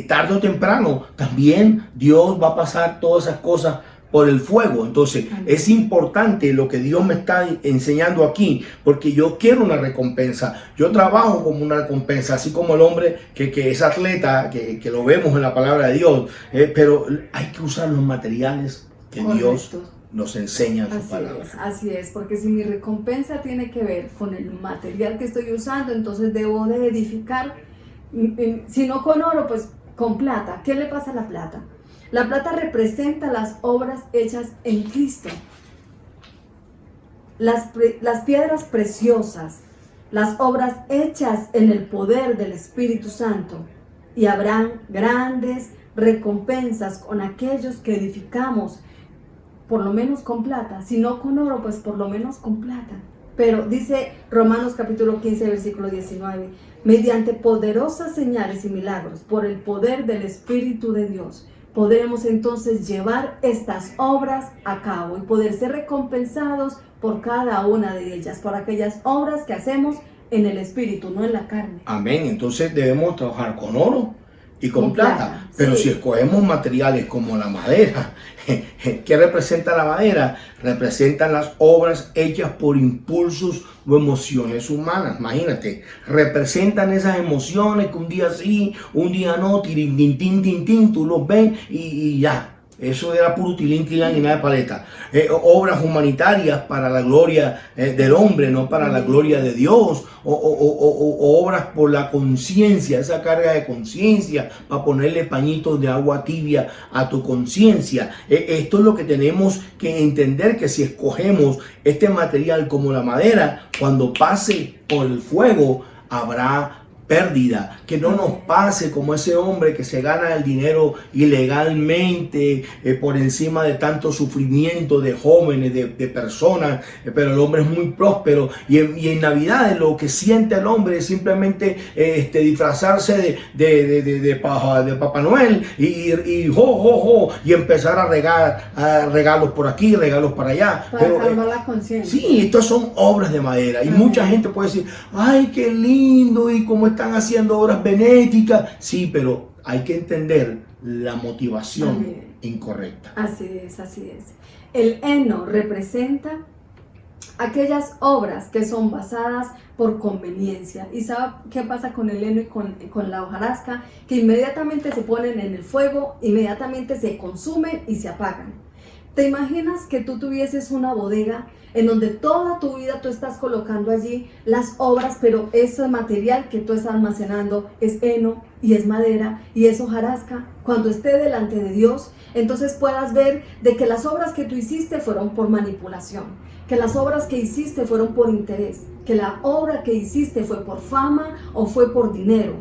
tarde o temprano también Dios va a pasar todas esas cosas por el fuego. Entonces es importante lo que Dios me está enseñando aquí, porque yo quiero una recompensa. Yo trabajo como una recompensa, así como el hombre que es atleta, que lo vemos en la palabra de Dios, pero hay que usar los materiales que Correcto. Dios nos enseña en su palabra. Así es, porque si mi recompensa tiene que ver con el material que estoy usando, entonces debo de edificar, si no con oro, pues con plata. ¿Qué le pasa a la plata? La plata representa las obras hechas en Cristo. Las piedras preciosas, las obras hechas en el poder del Espíritu Santo. Y habrán grandes recompensas con aquellos que edificamos, por lo menos con plata. Si no con oro, pues por lo menos con plata. Pero dice Romanos capítulo 15, versículo 19, mediante poderosas señales y milagros, por el poder del Espíritu de Dios, podremos entonces llevar estas obras a cabo y poder ser recompensados por cada una de ellas, por aquellas obras que hacemos en el Espíritu, no en la carne. Amén. Entonces debemos trabajar con oro y con plata. Pero sí. Si escogemos materiales como la madera, ¿qué representa la madera? Representan las obras hechas por impulsos o emociones humanas. Imagínate, representan esas emociones que un día sí, un día no, tirin, tin, tin, tin, tú los ves y ya. Eso era puro tilín, tilán y nada de paleta. Obras humanitarias para la gloria del hombre, no para la gloria de Dios. O obras por la conciencia, esa carga de conciencia, para ponerle pañitos de agua tibia a tu conciencia. Esto es lo que tenemos que entender, que si escogemos este material como la madera, cuando pase por el fuego, habrá pérdida, que no nos pase como ese hombre que se gana el dinero ilegalmente por encima de tanto sufrimiento de jóvenes, de personas, pero el hombre es muy próspero y en Navidad lo que siente el hombre es simplemente disfrazarse de Papá Noel y y empezar a regar regalos por aquí, regalos para allá. Para calmar la conciencia. Sí, estas son obras de madera y mucha gente puede decir, ay, qué lindo y cómo están haciendo obras benéficas. Sí, pero hay que entender la motivación incorrecta. Así es, así es. El heno representa aquellas obras que son basadas por conveniencia. ¿Y sabe qué pasa con el heno y con la hojarasca? Que inmediatamente se ponen en el fuego, inmediatamente se consumen y se apagan. ¿Te imaginas que tú tuvieses una bodega en donde toda tu vida tú estás colocando allí las obras, pero ese material que tú estás almacenando es heno y es madera y es hojarasca? Cuando esté delante de Dios, entonces puedas ver de que las obras que tú hiciste fueron por manipulación, que las obras que hiciste fueron por interés, que la obra que hiciste fue por fama o fue por dinero.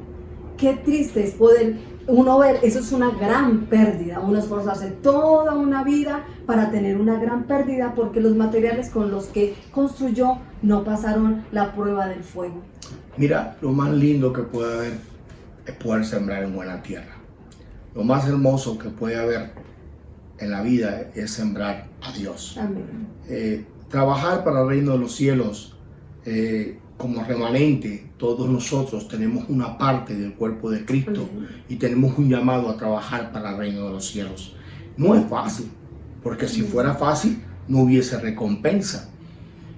Qué triste es poder uno ver, eso es una gran pérdida, uno esforzarse toda una vida para tener una gran pérdida porque los materiales con los que construyó no pasaron la prueba del fuego. Mira, lo más lindo que puede haber es poder sembrar en buena tierra. Lo más hermoso que puede haber en la vida es sembrar a Dios. Amén. Trabajar para el reino de los cielos, como remanente, todos nosotros tenemos una parte del cuerpo de Cristo y tenemos un llamado a trabajar para el reino de los cielos. No es fácil, porque si fuera fácil no hubiese recompensa.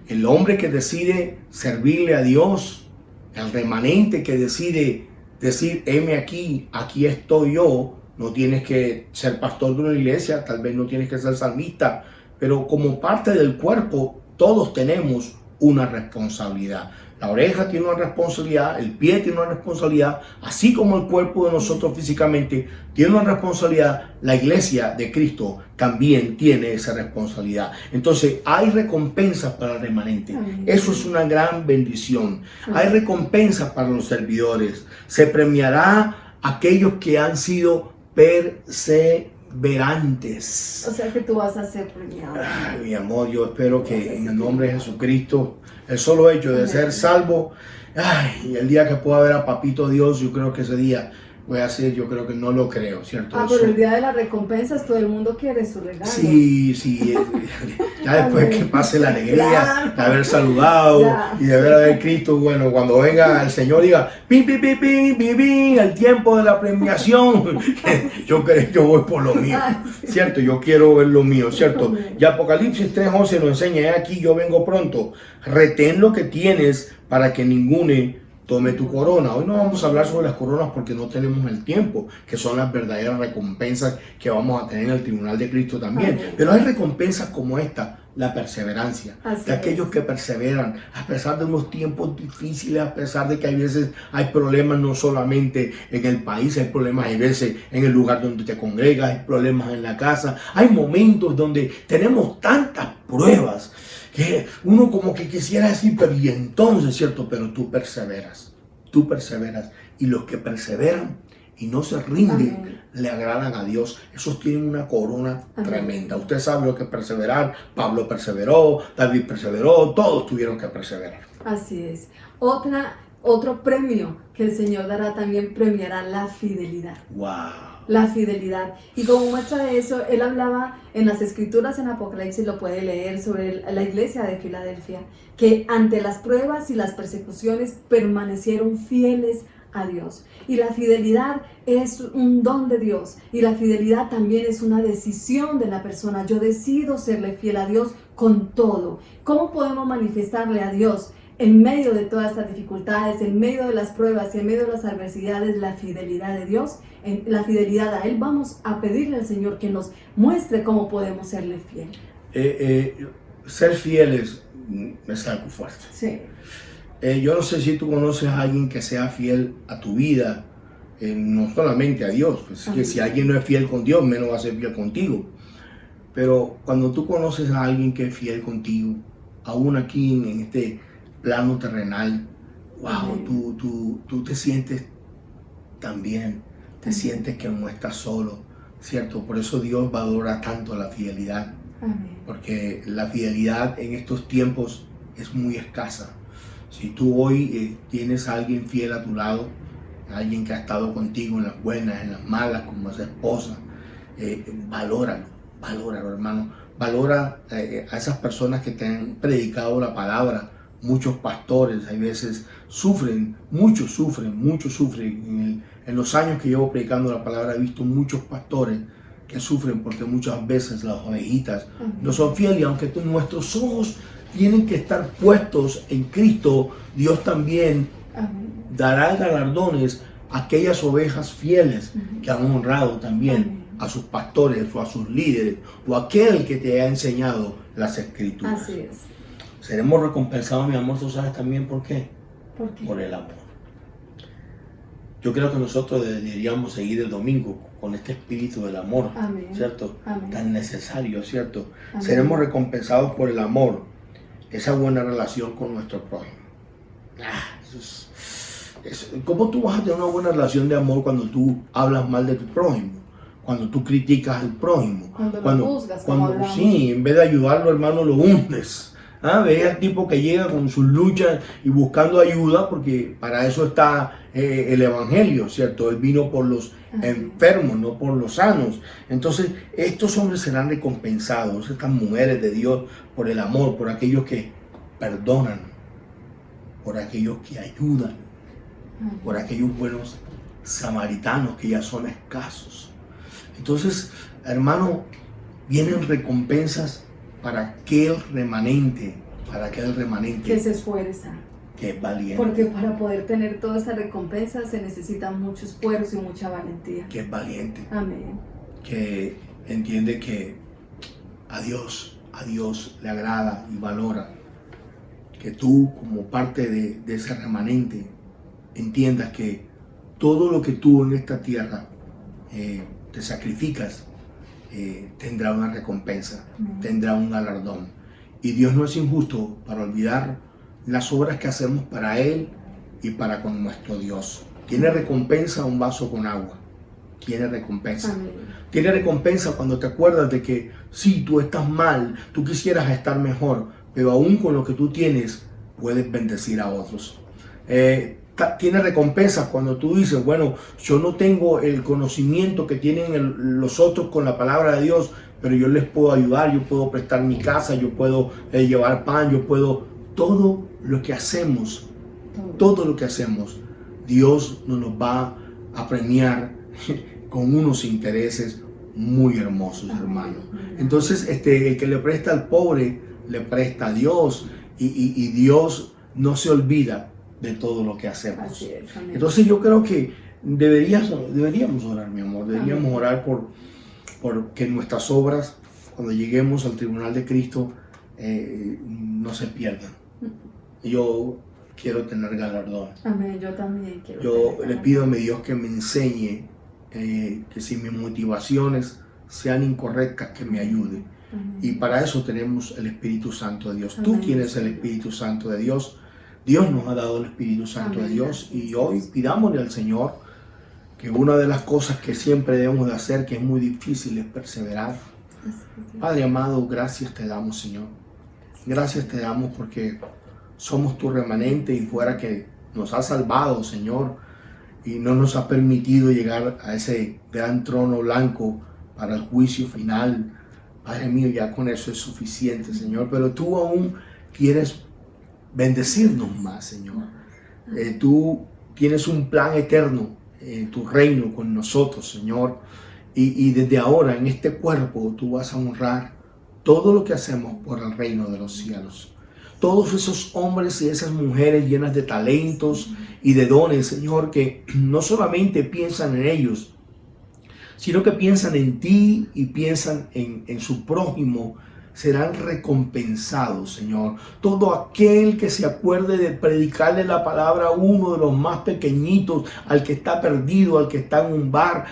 El hombre que decide servirle a Dios, el remanente que decide decir, heme aquí, aquí estoy yo, no tienes que ser pastor de una iglesia, tal vez no tienes que ser salmista, pero como parte del cuerpo todos tenemos una responsabilidad. La oreja tiene una responsabilidad, el pie tiene una responsabilidad, así como el cuerpo de nosotros físicamente tiene una responsabilidad, la iglesia de Cristo también tiene esa responsabilidad. Entonces hay recompensas para el remanente. Eso es una gran bendición. Hay recompensas para los servidores. Se premiará a aquellos que han sido perseverantes. O sea que tú vas a ser premiado. Ay, mi amor, yo espero que en el nombre de Jesucristo, el solo hecho de ser salvo, y el día que pueda ver a Papito Dios, yo creo que ese día voy a ser, yo creo que no lo creo, ¿cierto? Pero el día de las recompensas todo el mundo quiere su regalo. Sí, ya después que pase la alegría de haber saludado y de ver a ver Cristo, bueno, cuando venga el Señor diga, pim, pim, pim, pim, pim, pim, el tiempo de la premiación, yo voy por lo mío, ¿cierto? Yo quiero ver lo mío, ¿cierto? Y Apocalipsis 3:11 nos enseña, aquí yo vengo pronto, retén lo que tienes para que ninguno tome tu corona. Hoy no vamos a hablar sobre las coronas porque no tenemos el tiempo, que son las verdaderas recompensas que vamos a tener en el tribunal de Cristo también. Pero hay recompensas como esta, la perseverancia, de aquellos que perseveran, a pesar de unos tiempos difíciles, a pesar de que hay veces hay problemas no solamente en el país, hay problemas hay veces en el lugar donde te congregas, hay problemas en la casa, hay momentos donde tenemos tantas pruebas que uno como que quisiera decir, pero y entonces, ¿cierto? Pero tú perseveras, y los que perseveran y no se rinden, le agradan a Dios. Esos tienen una corona tremenda. Usted sabe lo que es perseverar. Pablo perseveró, David perseveró, todos tuvieron que perseverar. Así es. Otro premio que el Señor dará también, premiará la fidelidad. ¡Wow! La fidelidad. Y como muestra de eso, él hablaba en las escrituras, en Apocalipsis, lo puede leer, sobre la iglesia de Filadelfia, que ante las pruebas y las persecuciones permanecieron fieles a Dios. Y la fidelidad es un don de Dios, y la fidelidad también es una decisión de la persona. Yo decido serle fiel a Dios con todo. ¿Cómo podemos manifestarle a Dios en medio de todas estas dificultades, en medio de las pruebas y en medio de las adversidades, la fidelidad de Dios, la fidelidad a Él? Vamos a pedirle al Señor que nos muestre cómo podemos serle fiel. Ser fieles es algo fuerte. Sí. Yo no sé si tú conoces a alguien que sea fiel a tu vida, no solamente a Dios, pues que si alguien no es fiel con Dios, menos va a ser fiel contigo. Pero cuando tú conoces a alguien que es fiel contigo, aún aquí en este plano terrenal, wow, tú te sientes tan bien, te sientes que no estás solo, ¿cierto? Por eso Dios valora tanto la fidelidad, porque la fidelidad en estos tiempos es muy escasa. Si tú hoy tienes a alguien fiel a tu lado, alguien que ha estado contigo en las buenas, en las malas, como esa esposa, valóralo, hermano. Valora a esas personas que te han predicado la palabra. Muchos pastores, hay veces muchos sufren. En los años que llevo predicando la palabra he visto muchos pastores que sufren porque muchas veces las ovejitas no son fieles, y aunque nuestros ojos tienen que estar puestos en Cristo, Dios también dará galardones a aquellas ovejas fieles que han honrado también a sus pastores o a sus líderes o a aquel que te ha enseñado las escrituras. Así es. Seremos recompensados, mi amor, ¿tú sabes también por qué? ¿Por qué? Por el amor. Yo creo que nosotros deberíamos seguir el domingo con este espíritu del amor, Amén. ¿cierto? Amén. Tan necesario, ¿cierto? Amén. Seremos recompensados por el amor, esa buena relación con nuestro prójimo. ¿Cómo tú vas a tener una buena relación de amor cuando tú hablas mal de tu prójimo? Cuando tú criticas al prójimo. Cuando lo juzgas, como hablamos. Sí, en vez de ayudarlo, hermano, lo hundes. Ves al tipo que llega con sus luchas y buscando ayuda, porque para eso está el evangelio, ¿cierto? Él vino por los enfermos, no por los sanos. Entonces, estos hombres serán recompensados, estas mujeres de Dios, por el amor, por aquellos que perdonan, por aquellos que ayudan, por aquellos buenos samaritanos que ya son escasos. Entonces, hermano, vienen recompensas para aquel remanente, que se esfuerza, que es valiente, porque para poder tener toda esa recompensa se necesita mucho esfuerzo y mucha valentía. que es valiente, Amén. que entiende que a Dios le agrada y valora que tú, como parte de ese remanente, entiendas que todo lo que tú en esta tierra te sacrificas tendrá una recompensa, tendrá un galardón. Y Dios no es injusto para olvidar las obras que hacemos para Él y para con nuestro Dios. Tiene recompensa un vaso con agua. Tiene recompensa. Amén. Tiene recompensa cuando te acuerdas de que sí, tú estás mal, tú quisieras estar mejor, pero aún con lo que tú tienes puedes bendecir a otros. Tiene recompensa cuando tú dices, bueno, yo no tengo el conocimiento que tienen los otros con la palabra de Dios, pero yo les puedo ayudar, yo puedo prestar mi casa, yo puedo llevar pan, yo puedo, todo lo que hacemos, Dios nos va a premiar con unos intereses muy hermosos, hermano. Entonces, el que le presta al pobre, le presta a Dios, y Dios no se olvida de todo lo que hacemos. Así es, amén. Entonces yo creo que deberíamos orar, mi amor, deberíamos Amén. orar por que nuestras obras, cuando lleguemos al tribunal de Cristo, no se pierdan. Yo quiero tener galardón. Amén, yo también quiero. Yo le pido a mi Dios que me enseñe, que si mis motivaciones sean incorrectas, que me ayude. Amén. Y para eso tenemos el Espíritu Santo de Dios. Amén. Tú tienes el Espíritu Santo de Dios. Dios nos ha dado el Espíritu Santo Amén. de Dios. Y hoy pidámosle al Señor que una de las cosas que siempre debemos de hacer, que es muy difícil, es perseverar. Padre amado, gracias te damos, Señor. Gracias te damos porque somos tu remanente y fuera que nos has salvado, Señor, y no nos ha permitido llegar a ese gran trono blanco para el juicio final. Padre mío, ya con eso es suficiente, Señor, pero tú aún quieres bendecirnos más, Señor. Tú tienes un plan eterno en tu reino con nosotros, Señor, y desde ahora en este cuerpo tú vas a honrar todo lo que hacemos por el reino de los cielos. Todos esos hombres y esas mujeres llenas de talentos y de dones, Señor, que no solamente piensan en ellos, sino que piensan en ti y piensan en su prójimo, serán recompensados, Señor. Todo aquel que se acuerde de predicarle la palabra a uno de los más pequeñitos, al que está perdido, al que está en un bar,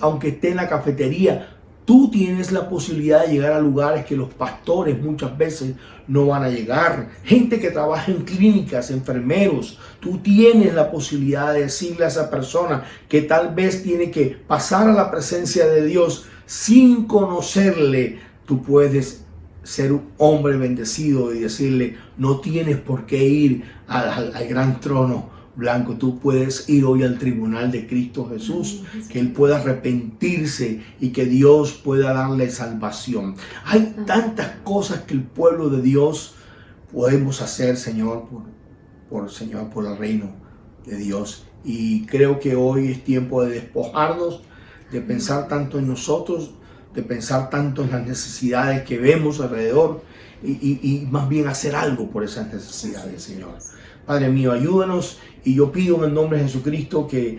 aunque esté en la cafetería, tú tienes la posibilidad de llegar a lugares que los pastores muchas veces no van a llegar. Gente que trabaja en clínicas, enfermeros, tú tienes la posibilidad de decirle a esa persona que tal vez tiene que pasar a la presencia de Dios sin conocerle. Tú puedes ser un hombre bendecido y decirle, no tienes por qué ir al gran trono blanco. Tú puedes ir hoy al tribunal de Cristo Jesús, que Él pueda arrepentirse y que Dios pueda darle salvación. Hay tantas cosas que el pueblo de Dios podemos hacer, Señor, por el reino de Dios. Y creo que hoy es tiempo de despojarnos, de pensar tanto en nosotros, de pensar tanto en las necesidades que vemos alrededor y más bien hacer algo por esas necesidades, Señor. Padre mío, ayúdanos, y yo pido en el nombre de Jesucristo que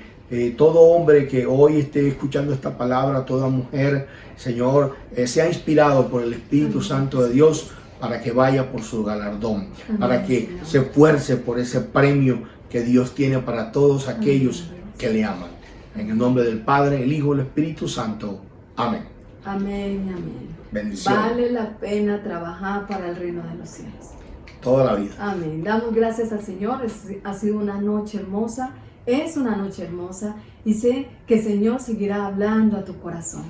todo hombre que hoy esté escuchando esta palabra, toda mujer, Señor, sea inspirado por el Espíritu Santo de Dios para que vaya por su galardón, para que se esfuerce por ese premio que Dios tiene para todos aquellos que le aman. En el nombre del Padre, el Hijo y el Espíritu Santo. Amén. Amén, amén. Bendiciones. Vale la pena trabajar para el reino de los cielos. Toda la vida. Amén. Damos gracias al Señor. Ha sido una noche hermosa. Es una noche hermosa. Y sé que el Señor seguirá hablando a tu corazón.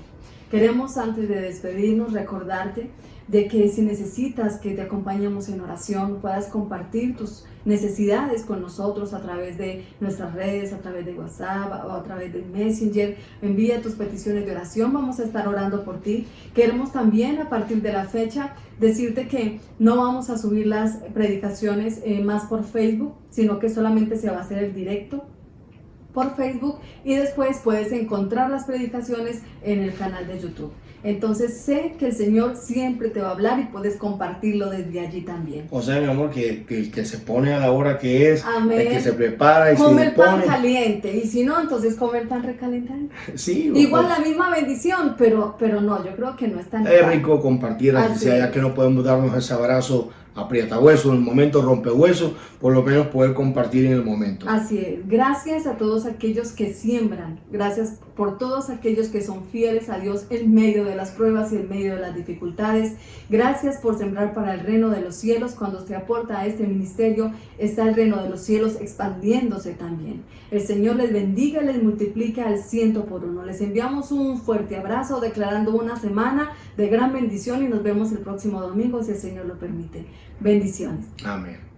Queremos, antes de despedirnos, recordarte de que si necesitas que te acompañemos en oración, puedas compartir tus necesidades con nosotros a través de nuestras redes, a través de WhatsApp o a través de Messenger. Envía tus peticiones de oración, vamos a estar orando por ti. Queremos también, a partir de la fecha, decirte que no vamos a subir las predicaciones más por Facebook, sino que solamente se va a hacer el directo por Facebook, y después puedes encontrar las predicaciones en el canal de YouTube. Entonces sé que el Señor siempre te va a hablar y puedes compartirlo desde allí también. O sea, mi amor, que se pone a la hora que es, Amén. el que se prepara y Come se el pan dispone. caliente, y si no, entonces come el pan recalentado. Sí, Igual la misma bendición, pero no, yo creo que no es tan es rico compartir, así Así sea, ya es. que no podemos darnos ese abrazo aprietahueso, en el momento rompehueso, por lo menos poder compartir en el momento. Así es. Gracias a todos aquellos que siembran. Gracias por todos aquellos que son fieles a Dios en medio de las pruebas y en medio de las dificultades. Gracias por sembrar para el reino de los cielos. Cuando usted aporta a este ministerio, está el reino de los cielos expandiéndose también. El Señor les bendiga y les multiplique al 100 por 1. Les enviamos un fuerte abrazo, declarando una semana de gran bendición, y nos vemos el próximo domingo, si el Señor lo permite. Bendiciones. Amén.